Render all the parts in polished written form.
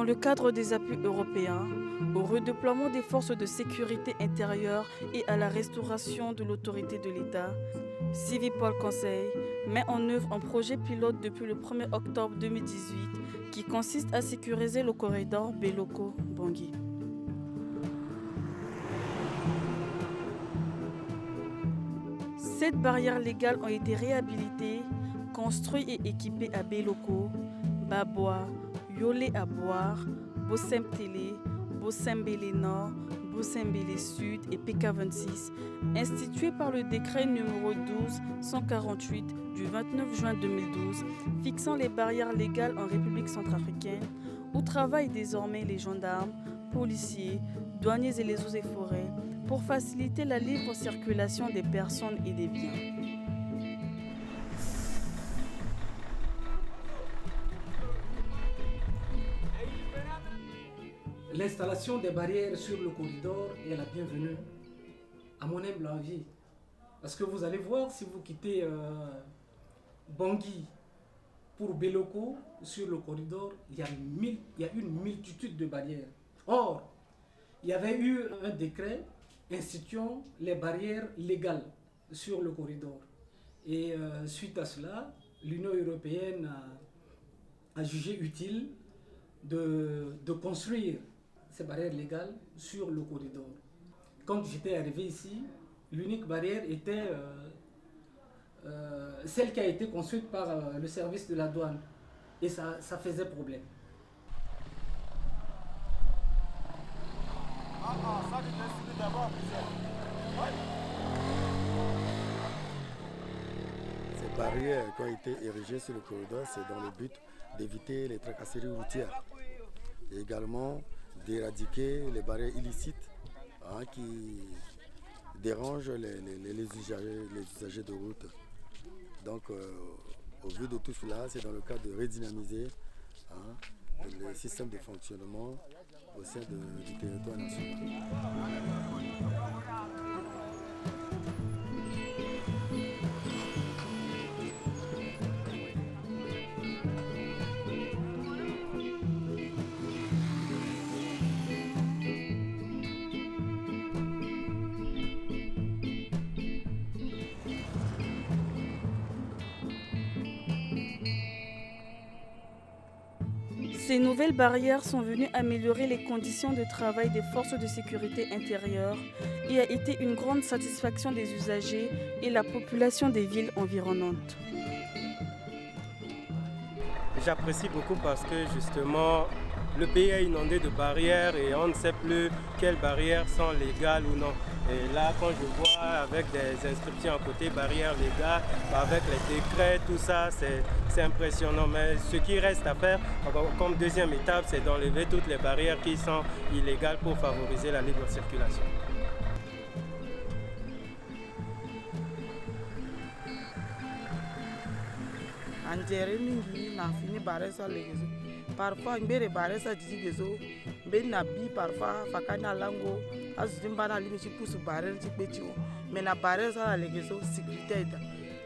Dans le cadre des appuis européens, au redéploiement des forces de sécurité intérieure et à la restauration de l'autorité de l'État, Civipol Conseil met en œuvre un projet pilote depuis le 1er octobre 2018 qui consiste à sécuriser le corridor Beloko-Bangui. Sept barrières légales ont été réhabilitées, construites et équipées à Beloko, Babois, Yolé à Boire, Bossem-Télé, Bossembélé Nord, Bossembélé Sud et PK26, instituées par le décret numéro 12-148 du 29 juin 2012 fixant les barrières légales en République centrafricaine où travaillent désormais les gendarmes, policiers, douaniers et les eaux et forêts pour faciliter la libre circulation des personnes et des biens. L'installation des barrières sur le corridor est la bienvenue, à mon humble avis. Parce que vous allez voir, si vous quittez Bangui pour Beloko, sur le corridor, il y a une multitude de barrières. Or, il y avait eu un décret instituant les barrières légales sur le corridor. Et suite à cela, l'Union européenne a jugé utile de construire ces barrières légales sur le corridor. Quand j'étais arrivé ici, l'unique barrière était celle qui a été construite par le service de la douane. Et ça faisait problème. Ces barrières qui ont été érigées sur le corridor, c'est dans le but d'éviter les tracasseries routières. Et également d'éradiquer les barrières illicites qui dérangent les usagers de route. Donc, au vu de tout cela, c'est dans le cadre de redynamiser le système de fonctionnement au sein du territoire national. Ces nouvelles barrières sont venues améliorer les conditions de travail des forces de sécurité intérieure et a été une grande satisfaction des usagers et la population des villes environnantes. J'apprécie beaucoup parce que justement le pays est inondé de barrières et on ne sait plus quelles barrières sont légales ou non. Et là, quand je vois avec des inscriptions à côté, barrières légales, avec les décrets, tout ça, c'est impressionnant. Mais ce qui reste à faire, comme deuxième étape, c'est d'enlever toutes les barrières qui sont illégales pour favoriser la libre circulation. Parfois, je suis barré ça dit que je nabi parfois fakana lango azumbana limichi pusu barré ti petit mais na barré ça la legezo sécurité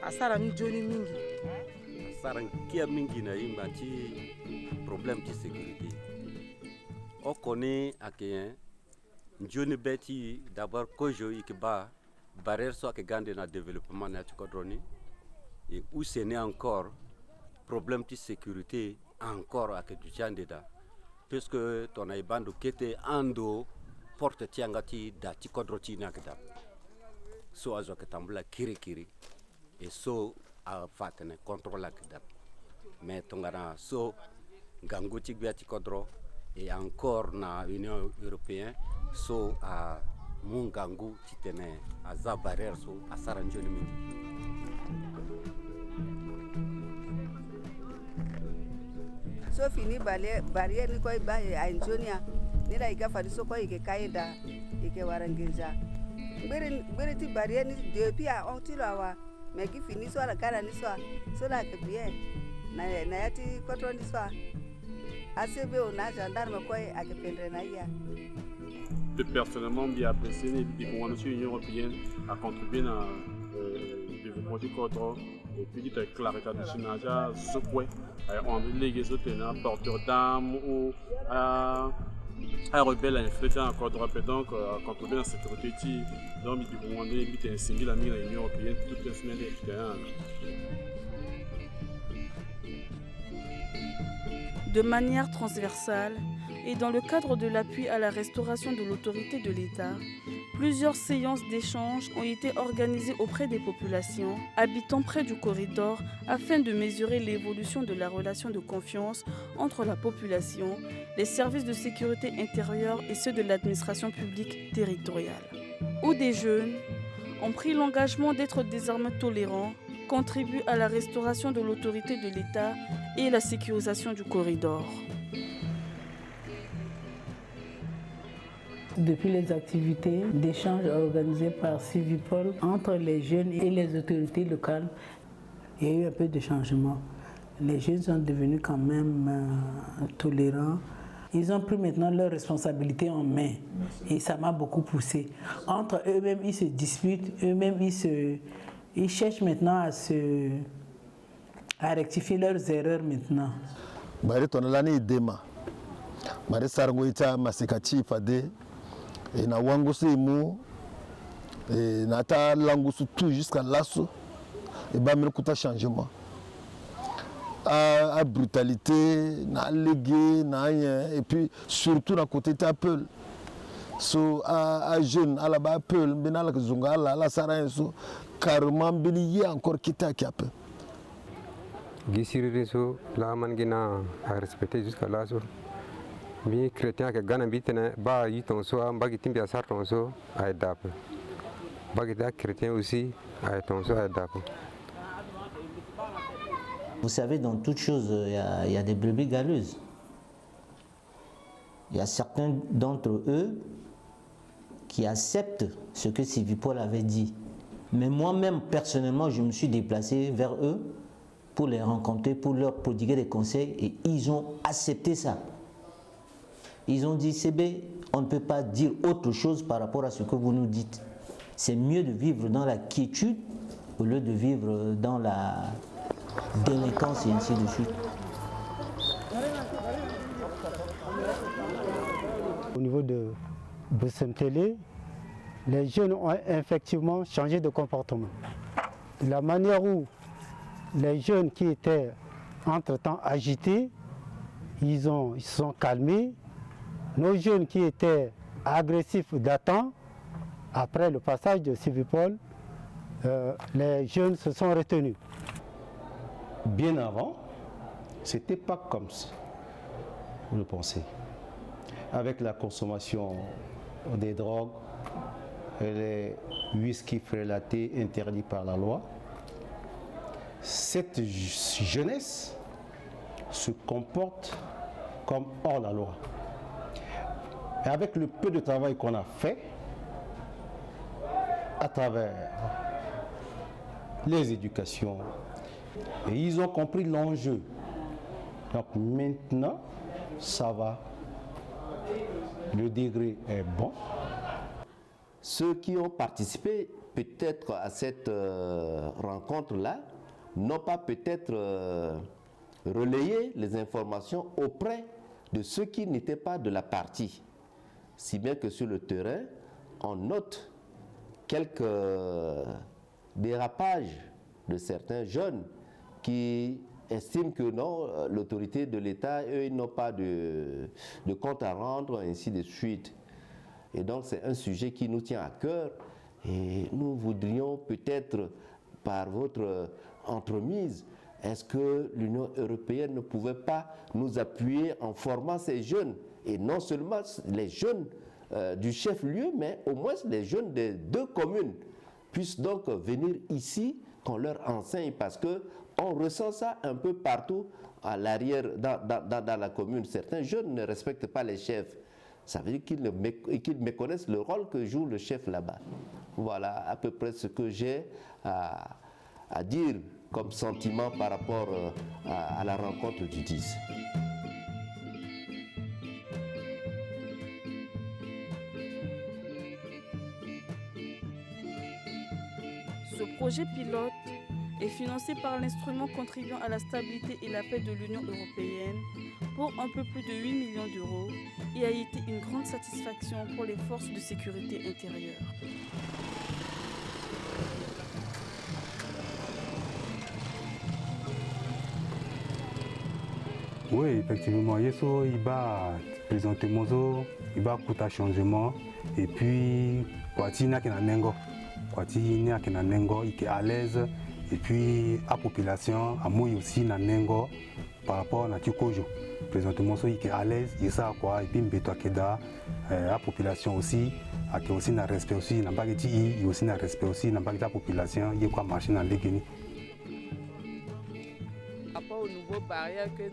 asara mi joni mingi asara kia mingi na imba ti problème de sécurité. On connaît à quel joni beti d'abord kojo ikiba barré soit que gande na développement na tikodroni et où ce n'est encore problème de sécurité encore avec du chandida puisque ton aibando kete ando porte tiangati da tikodroti nakda so azo ketambla kiri et so a fatene contrôle akda mais tongana so ganguti biati kodro et encore na Union européenne so a mungangu titene a za barrière so a saranjoni mingi. So fini barrière ni koy ba a injonia ni da iga fadi so koy ke kaida ike warangenja mbere ti barrière ni depuis a ontilo awa mais qui fini so la cara ni so la que bien na yati contrôle ni so ACB on a gendarme koy a ke pendre na ya. Personnellement bien apprécié et pour l'Union européenne a contribué à le développement du corridor puis dit que la réclamation a ce quoi on les autres porteur d'armes ou à rebelle à infléter encore droit donc quand on est en sécurité donc il faut demander un single ami de l'Union européenne toute la semaine De manière transversale et dans le cadre de l'appui à la restauration de l'autorité de l'État, plusieurs séances d'échange ont été organisées auprès des populations habitant près du corridor afin de mesurer l'évolution de la relation de confiance entre la population, les services de sécurité intérieure et ceux de l'administration publique territoriale. Où des jeunes ont pris l'engagement d'être désormais tolérants, contribuent à la restauration de l'autorité de l'État et la sécurisation du corridor. Depuis les activités d'échange organisées par Civipol entre les jeunes et les autorités locales, il y a eu un peu de changement. Les jeunes sont devenus quand même tolérants. Ils ont pris maintenant leurs responsabilités en main et ça m'a beaucoup poussé. Entre eux-mêmes, ils se disputent, eux-mêmes, ils cherchent maintenant à rectifier leurs erreurs maintenant. Et na wangu semu et na ta langu tout jusqu'à l'asso et ba me kuta changement à brutalité na légué na rien et puis surtout na côté Apple so à jeune à la ba Apple bina la zunga la sara so carrément bini encore kita cap gisiri so la mangina à respecter jusqu'à l'asso. Bien chrétien que Ghana bitene ba yiton so am bagi timbia sarton so ay dap bagi da chrétien aussi ay ton so ay dap. Vous savez, dans toute chose il y a des brebis galeuses. Il y a certains d'entre eux qui acceptent ce que Civipol avait dit. Mais moi-même personnellement, je me suis déplacé vers eux pour les rencontrer, pour leur prodiguer des conseils et ils ont accepté ça. Ils ont dit, CB, on ne peut pas dire autre chose par rapport à ce que vous nous dites. C'est mieux de vivre dans la quiétude au lieu de vivre dans la délinquance et ainsi de suite. Au niveau de Boussemtélé, les jeunes ont effectivement changé de comportement. La manière où les jeunes qui étaient entre-temps agités, ils se sont calmés. Nos jeunes qui étaient agressifs datant, après le passage de Civipol, les jeunes se sont retenus. Bien avant, c'était pas comme ça, je pensais. Avec la consommation des drogues, et les whisky frélatés interdits par la loi, cette jeunesse se comporte comme hors la loi. Et avec le peu de travail qu'on a fait, à travers les éducations, et ils ont compris l'enjeu. Donc maintenant, ça va. Le degré est bon. Ceux qui ont participé peut-être à cette rencontre-là n'ont pas peut-être relayé les informations auprès de ceux qui n'étaient pas de la partie. Si bien que sur le terrain, on note quelques dérapages de certains jeunes qui estiment que non, l'autorité de l'État, eux, ils n'ont pas de compte à rendre, ainsi de suite. Et donc c'est un sujet qui nous tient à cœur et nous voudrions peut-être, par votre entremise, est-ce que l'Union européenne ne pouvait pas nous appuyer en formant ces jeunes? Et non seulement les jeunes du chef-lieu, mais au moins les jeunes des deux communes puissent donc venir ici, qu'on leur enseigne, parce qu'on ressent ça un peu partout à l'arrière, dans la commune. Certains jeunes ne respectent pas les chefs. Ça veut dire qu'ils méconnaissent le rôle que joue le chef là-bas. Voilà à peu près ce que j'ai à dire comme sentiment par rapport à la rencontre du 10. Ce projet pilote est financé par l'instrument contribuant à la stabilité et la paix de l'Union européenne pour un peu plus de 8 millions d'euros et a été une grande satisfaction pour les forces de sécurité intérieure. Oui, effectivement, il va présenter Mozo, il va coûter un changement et puis il est à l'aise et puis la population a moi aussi nanengo par rapport à Tikojo. Présentement, il est à l'aise, il sait quoi et puis la population aussi a aussi un respect aussi, n'a pas dit aussi un respect aussi, n'a pas la population, il y a quoi marcher dans les Guinées. Par rapport aux nouveaux barrières que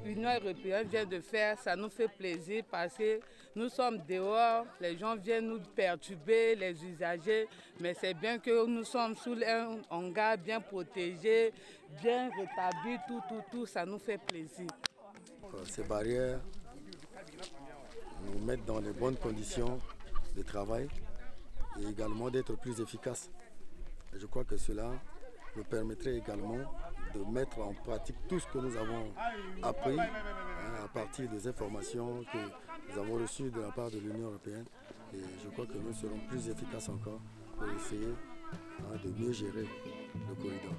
l'Union européenne vient de faire, ça nous fait plaisir parce que nous sommes dehors, les gens viennent nous perturber, les usagers, mais c'est bien que nous sommes sous un hangar bien protégé, bien rétabli, tout, ça nous fait plaisir. Ces barrières nous mettent dans les bonnes conditions de travail et également d'être plus efficaces. Et je crois que cela nous permettrait également de mettre en pratique tout ce que nous avons appris à partir des informations que nous avons reçues de la part de l'Union européenne. Et je crois que nous serons plus efficaces encore pour essayer de mieux gérer le corridor.